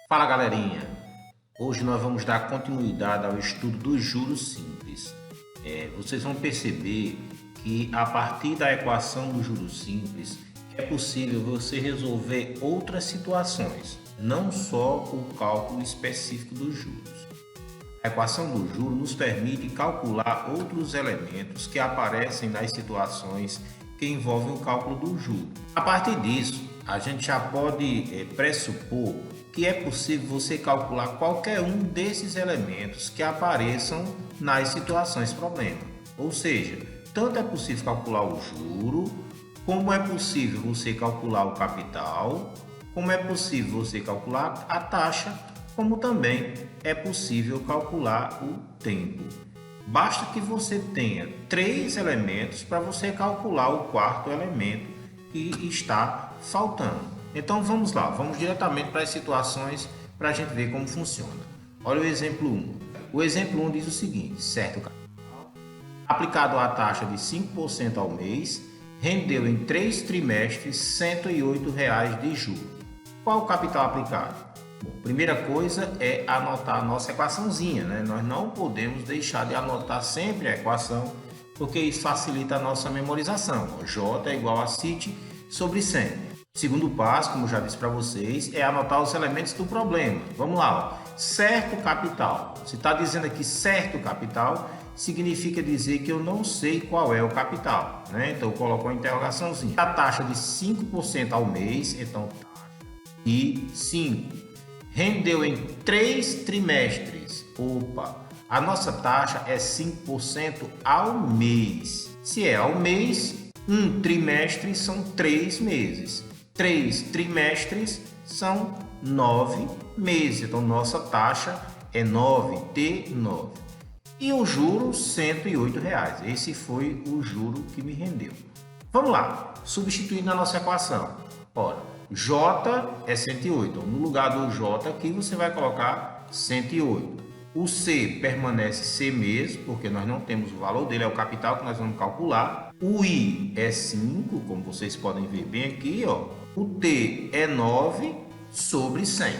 Fala galerinha, hoje nós vamos dar continuidade ao estudo dos juros simples. Vocês vão perceber que a partir da equação do juros simples é possível você resolver outras situações, não só o cálculo específico dos juros. A equação do juro nos permite calcular outros elementos que aparecem nas situações que envolvem o cálculo do juro. A partir disso, a gente já pode pressupor que é possível você calcular qualquer um desses elementos que apareçam nas situações problema. Ou seja, tanto é possível calcular o juro, como é possível você calcular o capital, como é possível você calcular a taxa, como também é possível calcular o tempo. Basta que você tenha 3 elementos para você calcular o quarto elemento que está faltando. Então vamos lá, vamos diretamente para as situações para a gente ver como funciona. Olha o exemplo 1. O exemplo 1 diz o seguinte, certo? Aplicado a taxa de 5% ao mês, rendeu em 3 trimestres R$ 108,00 de juros. Qual o capital aplicado? Bom, primeira coisa é anotar a nossa equaçãozinha, né? Nós não podemos deixar de anotar sempre a equação, porque isso facilita a nossa memorização. J é igual a CIT sobre 100. Segundo passo, como já disse para vocês, é anotar os elementos do problema. Vamos lá, ó. Certo capital. Se está dizendo aqui certo capital, significa dizer que eu não sei qual é o capital, né? Então eu coloco uma interrogaçãozinha. A taxa de 5% ao mês, então e 5. Rendeu em 3 trimestres. Opa, a nossa taxa é 5% ao mês. Se é ao mês, um trimestre são 3 meses. 3 trimestres são 9 meses. Então, nossa taxa é 9T9. E o juro, R$ 108,00. Esse foi o juro que me rendeu. Vamos lá, substituir na nossa equação. Ora, J é 108. Então, no lugar do J aqui, você vai colocar 108. O C permanece C mesmo, porque nós não temos o valor dele, é o capital que nós vamos calcular. O I é 5, como vocês podem ver bem aqui, ó. O T é 9 sobre 100.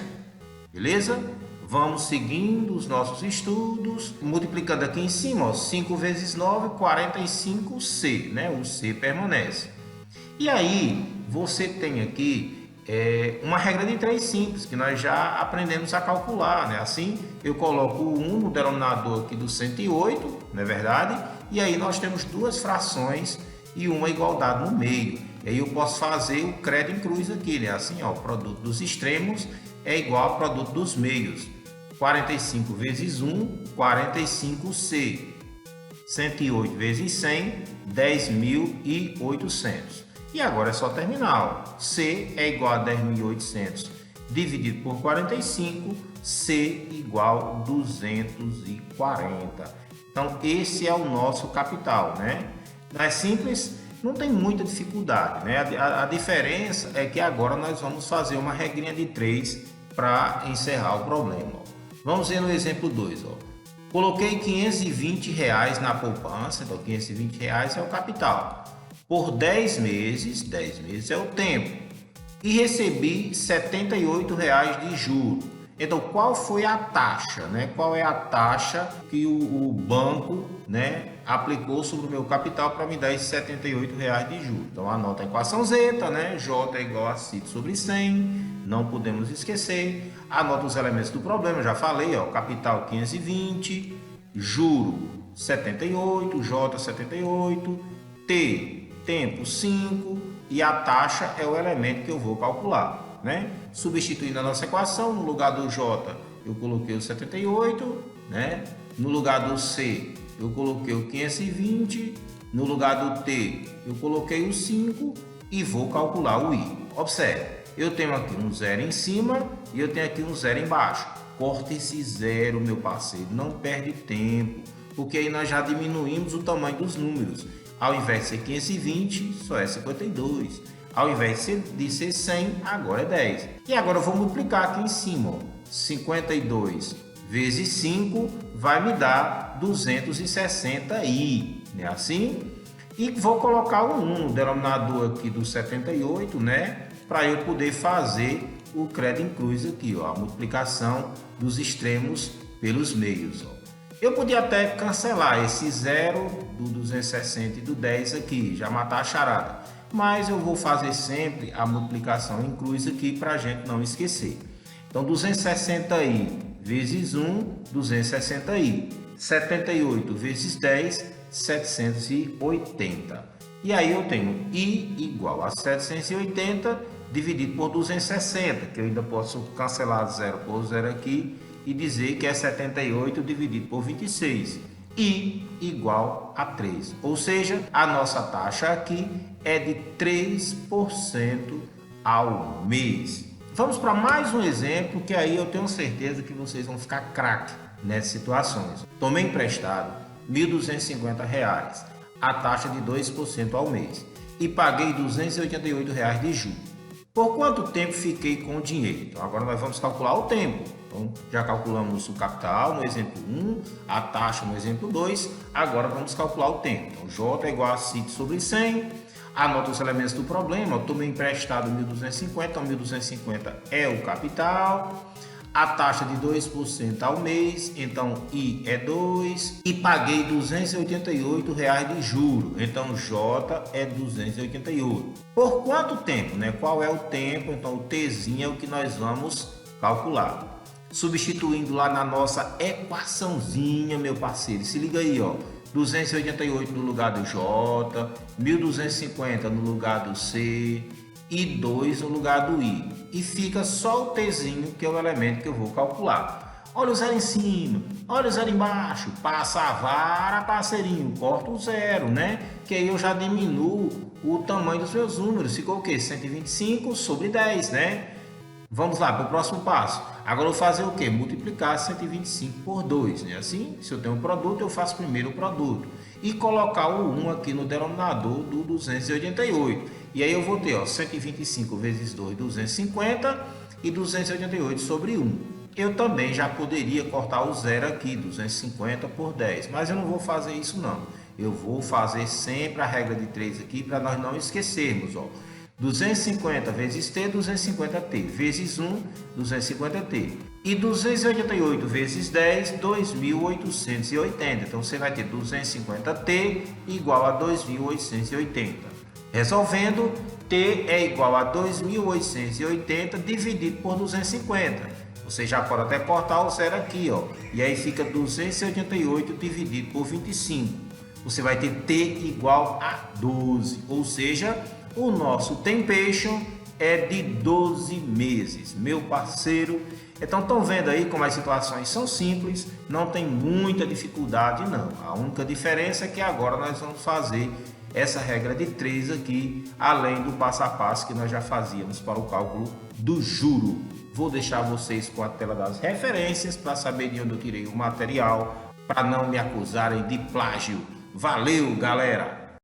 Beleza? Vamos seguindo os nossos estudos, multiplicando aqui em cima, ó, 5 vezes 9, 45C, né? O C permanece. E aí, você tem aqui uma regra de 3 simples, que nós já aprendemos a calcular, né? Assim, eu coloco o 1 no denominador aqui do 108, não é verdade? E aí nós temos duas frações e uma igualdade no meio. E aí eu posso fazer o credo em cruz aqui, né? Assim, ó, o produto dos extremos é igual ao produto dos meios. 45 vezes 1, 45C. 108 vezes 100, 10.800. E agora é só terminar. Ó. C é igual a 10.800 dividido por 45, C igual a 240. Então, esse é o nosso capital, né? Não é simples, não tem muita dificuldade, né? A diferença é que agora nós vamos fazer uma regrinha de 3 para encerrar o problema. Ó. Vamos ver no exemplo 2. Ó. Coloquei R$ 520,00 na poupança, então R$ 520,00 é o capital. Por 10 meses é o tempo, e recebi R$ 78,00 de juros. Então, qual foi a taxa, né? Qual é a taxa que o banco, né, aplicou sobre o meu capital para me dar esses R$ 78,00 de juros? Então, anota a equação zeta, né? J é igual a CIT sobre 100, não podemos esquecer. Anota os elementos do problema, já falei, ó, capital 520, juro 78, J 78, T tempo 5 e a taxa é o elemento que eu vou calcular, né? Substituindo a nossa equação, no lugar do J eu coloquei o 78, né? No lugar do C eu coloquei o 520, no lugar do T eu coloquei o 5 e vou calcular o I. Observe, eu tenho aqui um zero em cima e eu tenho aqui um zero embaixo. Corta esse zero, meu parceiro, não perde tempo, porque aí nós já diminuímos o tamanho dos números. Ao invés de ser 520, só é 52. Ao invés de ser 100, agora é 10. E agora eu vou multiplicar aqui em cima. Ó. 52 vezes 5 vai me dar 260i. Não é assim? E vou colocar o 1 no denominador aqui do 78, né? Para eu poder fazer o crédito em cruz aqui, ó, a multiplicação dos extremos pelos meios, ó. Eu podia até cancelar esse 0 do 260 e do 10 aqui, já matar a charada. Mas eu vou fazer sempre a multiplicação em cruz aqui para a gente não esquecer. Então 260i vezes 1, 260i. 78 vezes 10, 780. E aí eu tenho i igual a 780 dividido por 260, que eu ainda posso cancelar 0 por 0 aqui e dizer que é 78 dividido por 26. I igual a 3. Ou seja, a nossa taxa aqui é de 3% ao mês. Vamos para mais um exemplo que aí eu tenho certeza que vocês vão ficar craque nessas situações. Tomei emprestado R$ 1.250, a taxa de 2% ao mês, e paguei R$ 288 de juros. Por quanto tempo fiquei com o dinheiro? Então agora nós vamos calcular o tempo. Então já calculamos o capital no exemplo 1, a taxa no exemplo 2, agora vamos calcular o tempo. Então J é igual a 5 sobre 100, anota os elementos do problema, eu tomei emprestado 1.250, então 1.250 é o capital, a taxa de 2% ao mês, então I é 2, e paguei R$ 288 de juro, então J é 288. Por quanto tempo, né? Qual é o tempo? Então o Tzinho é o que nós vamos calcular. Substituindo lá na nossa equaçãozinha, meu parceiro, se liga aí, ó, 288 no lugar do J, 1.250 no lugar do C e 2 no lugar do I. E fica só o Tzinho, que é o elemento que eu vou calcular. Olha o zero em cima, olha o zero embaixo, passa a vara, parceirinho, corta o zero, né? Que aí eu já diminuo o tamanho dos meus números. Ficou o quê? 125 sobre 10, né? Vamos lá para o próximo passo. Agora eu vou fazer o quê? Multiplicar 125 por 2, né? Assim, se eu tenho um produto, eu faço primeiro o produto. E colocar o 1 aqui no denominador do 288. E aí eu vou ter, ó, 125 vezes 2, 250 e 288 sobre 1. Eu também já poderia cortar o zero aqui, 250 por 10. Mas eu não vou fazer isso não. Eu vou fazer sempre a regra de 3 aqui para nós não esquecermos, ó. 250 vezes T, 250T, vezes 1, 250T. E 288 vezes 10, 2.880. Então, você vai ter 250T igual a 2.880. Resolvendo, T é igual a 2.880 dividido por 250. Você já pode até cortar o zero aqui, ó. E aí fica 288 dividido por 25. Você vai ter T igual a 12, ou seja, o nosso tempation é de 12 meses, meu parceiro. Então estão vendo aí como as situações são simples, não tem muita dificuldade não. A única diferença é que agora nós vamos fazer essa regra de 3 aqui, além do passo a passo que nós já fazíamos para o cálculo do juro. Vou deixar vocês com a tela das referências para saber de onde eu tirei o material, para não me acusarem de plágio. Valeu, galera!